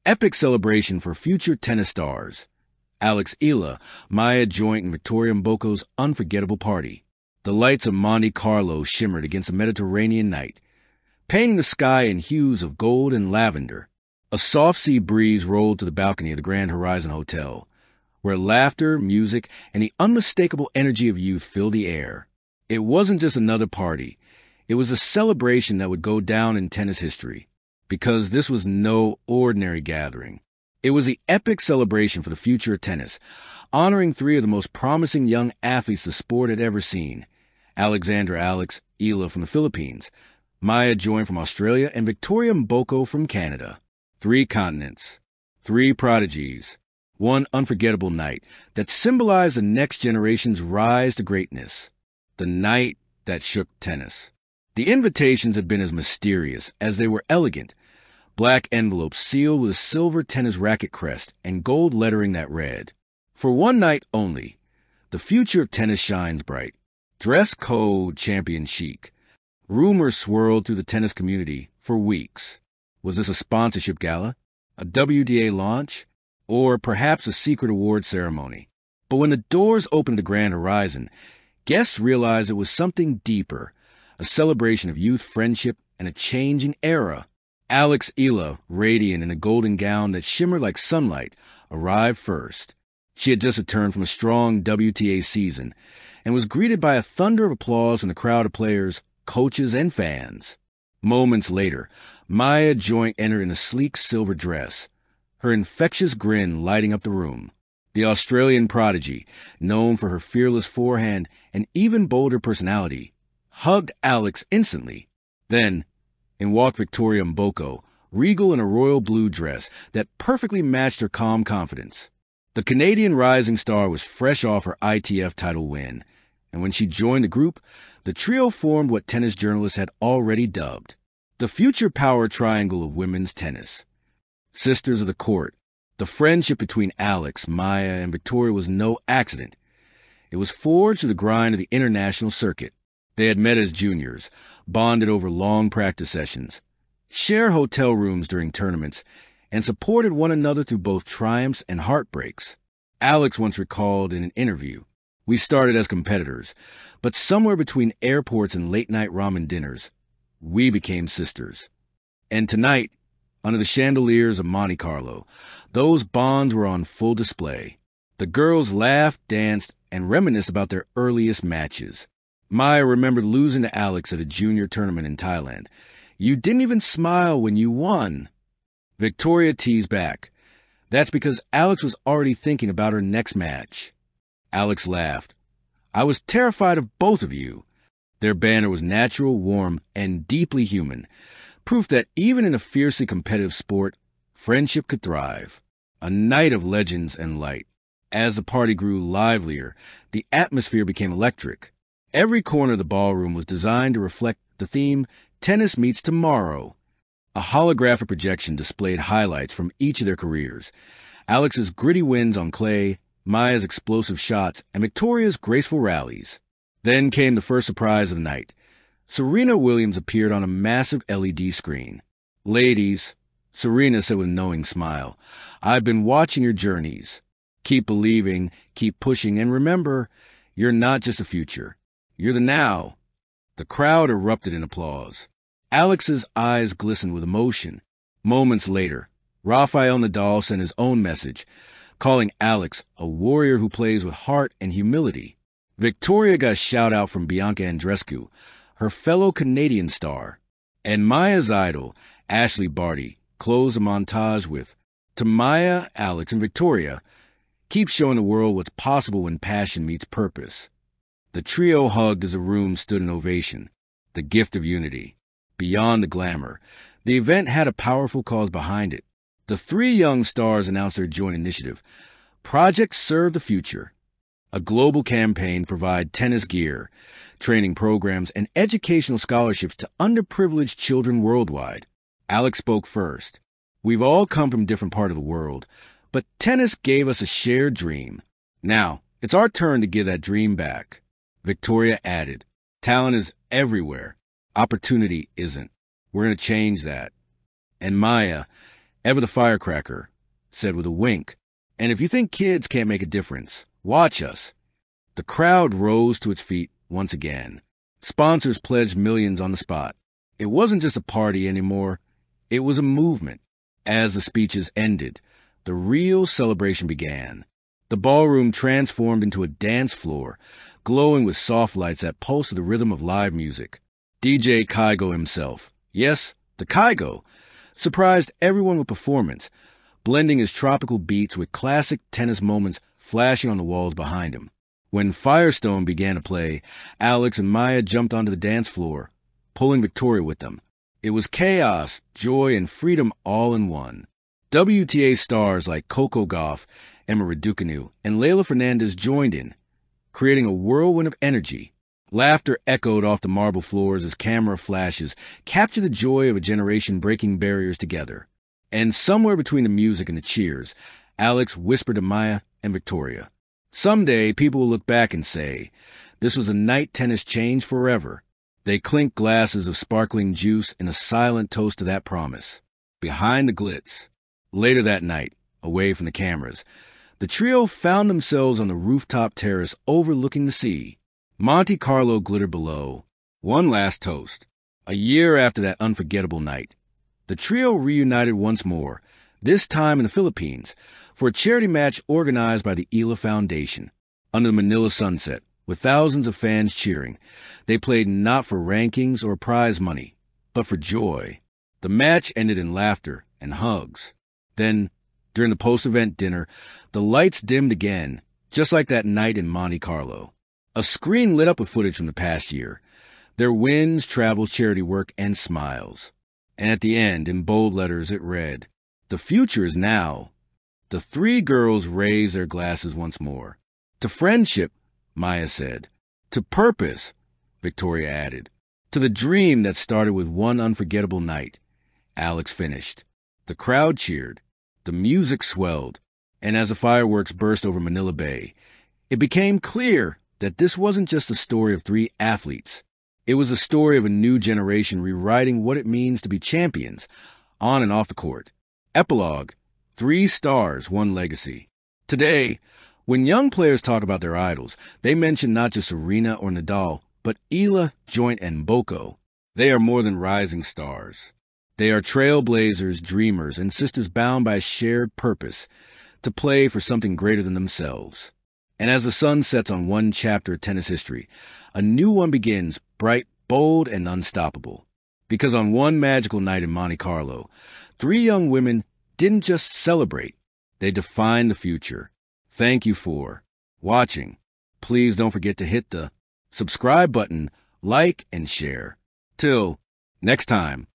Epic celebration for future tennis stars. Alex Eala, Maya joined in Victoria Mboko's unforgettable party. The lights of Monte Carlo shimmered against a Mediterranean night, painting the sky in hues of gold and lavender. A soft sea breeze rolled to the balcony of the Grand Horizon Hotel, where laughter, music, and the unmistakable energy of youth filled the air. It wasn't just another party. It was a celebration that would go down in tennis history, because this was no ordinary gathering. It was the epic celebration for the future of tennis, honoring three of the most promising young athletes the sport had ever seen. Alexandra Eala from the Philippines, Maya joined from Australia, and Victoria Mboko from Canada. 3 continents, 3 prodigies, one unforgettable night that symbolized the next generation's rise to greatness. The night that shook tennis. The invitations had been as mysterious as they were elegant. Black envelopes sealed with a silver tennis racket crest and gold lettering that read, "For one night only, the future of tennis shines bright. Dress code champion chic." Rumors swirled through the tennis community for weeks. Was this a sponsorship gala, a WDA launch, or perhaps a secret award ceremony? But when the doors opened to Grand Horizon, guests realized it was something deeper, a celebration of youth, friendship, and a changing era. Alex Eala, radiant in a golden gown that shimmered like sunlight, arrived first. She had just returned from a strong WTA season and was greeted by a thunder of applause from the crowd of players, coaches, and fans. Moments later, Maya joined entered in a sleek silver dress, her infectious grin lighting up the room. The Australian prodigy, known for her fearless forehand and even bolder personality, hugged Alex instantly. Then, in walked Victoria Mboko, regal in a royal blue dress that perfectly matched her calm confidence. The Canadian rising star was fresh off her ITF title win, and when she joined the group, the trio formed what tennis journalists had already dubbed the future power triangle of women's tennis. Sisters of the court, the friendship between Alex, Maya, and Victoria was no accident. It was forged through the grind of the international circuit. They had met as juniors, bonded over long practice sessions, shared hotel rooms during tournaments, and supported one another through both triumphs and heartbreaks. Alex once recalled in an interview, "We started as competitors, but somewhere between airports and late-night ramen dinners, we became sisters." And tonight, under the chandeliers of Monte Carlo, those bonds were on full display. The girls laughed, danced, and reminisced about their earliest matches. Maya remembered losing to Alex at a junior tournament in Thailand. "You didn't even smile when you won." Victoria teased back. "That's because Alex was already thinking about her next match." Alex laughed. "I was terrified of both of you." Their banter was natural, warm, and deeply human, proof that even in a fiercely competitive sport, friendship could thrive. A night of legends and light. As the party grew livelier, the atmosphere became electric. Every corner of the ballroom was designed to reflect the theme, "Tennis Meets Tomorrow." A holographic projection displayed highlights from each of their careers. Alex's gritty wins on clay, Maya's explosive shots, and Victoria's graceful rallies. Then came the first surprise of the night. Serena Williams appeared on a massive LED screen. "Ladies," Serena said with a knowing smile, "I've been watching your journeys. Keep believing, keep pushing, and remember, you're not just the future. You're the now." The crowd erupted in applause. Alex's eyes glistened with emotion. Moments later, Rafael Nadal sent his own message, calling Alex a warrior who plays with heart and humility. Victoria got a shout-out from Bianca Andreescu, her fellow Canadian star. And Maya's idol, Ashley Barty, closed the montage with, "To Maya, Alex, and Victoria, keep showing the world what's possible when passion meets purpose." The trio hugged as the room stood in ovation, the gift of unity. Beyond the glamour, the event had a powerful cause behind it. The 3 young stars announced their joint initiative, Project Serve the Future, a global campaign to provide tennis gear, training programs, and educational scholarships to underprivileged children worldwide. Alex spoke first. "We've all come from different parts of the world, but tennis gave us a shared dream. Now, it's our turn to give that dream back." Victoria added, "Talent is everywhere. Opportunity isn't. We're going to change that." And Maya, Ever the firecracker said with a wink, "And if you think kids can't make a difference, watch us." The crowd rose to its feet once again. Sponsors pledged millions on the spot. It wasn't just a party anymore. It was a movement. As the speeches ended, the real celebration began. The ballroom transformed into a dance floor, glowing with soft lights that pulsed to the rhythm of live music. DJ Kygo himself, yes, the Kygo, surprised everyone with performance, blending his tropical beats with classic tennis moments flashing on the walls behind him. When Firestone began to play, Alex and Maya jumped onto the dance floor, pulling Victoria with them. It was chaos, joy, and freedom all in one. WTA stars like Coco Gauff, Emma Raducanu, and Leylah Fernandez joined in, creating a whirlwind of energy. Laughter echoed off the marble floors as camera flashes captured the joy of a generation breaking barriers together. And somewhere between the music and the cheers, Alex whispered to Maya and Victoria, "Someday people will look back and say, this was a night tennis changed forever." They clinked glasses of sparkling juice in a silent toast to that promise. Behind the glitz. Later that night, away from the cameras, the trio found themselves on the rooftop terrace overlooking the sea. Monte Carlo glittered below. One last toast. A year after that unforgettable night, the trio reunited once more, this time in the Philippines, for a charity match organized by the Eala Foundation. Under the Manila sunset, with thousands of fans cheering, they played not for rankings or prize money, but for joy. The match ended in laughter and hugs. Then, during the post-event dinner, the lights dimmed again, just like that night in Monte Carlo. A screen lit up with footage from the past year, their wins, travels, charity work, and smiles. And at the end, in bold letters, it read, "The future is now." The three girls raised their glasses once more. "To friendship," Maya said. "To purpose," Victoria added. "To the dream that started with one unforgettable night," Alex finished. The crowd cheered. The music swelled. And as the fireworks burst over Manila Bay, it became clear that this wasn't just a story of three athletes. It was a story of a new generation rewriting what it means to be champions, on and off the court. Epilogue: 3 stars, 1 legacy. Today, when young players talk about their idols, they mention not just Serena or Nadal, but Eala, Joint, and Mboko. They are more than rising stars. They are trailblazers, dreamers, and sisters bound by a shared purpose to play for something greater than themselves. And as the sun sets on one chapter of tennis history, a new one begins, bright, bold, and unstoppable. Because on one magical night in Monte Carlo, 3 young women didn't just celebrate, they defined the future. Thank you for watching. Please don't forget to hit the subscribe button, like, and share. Till next time.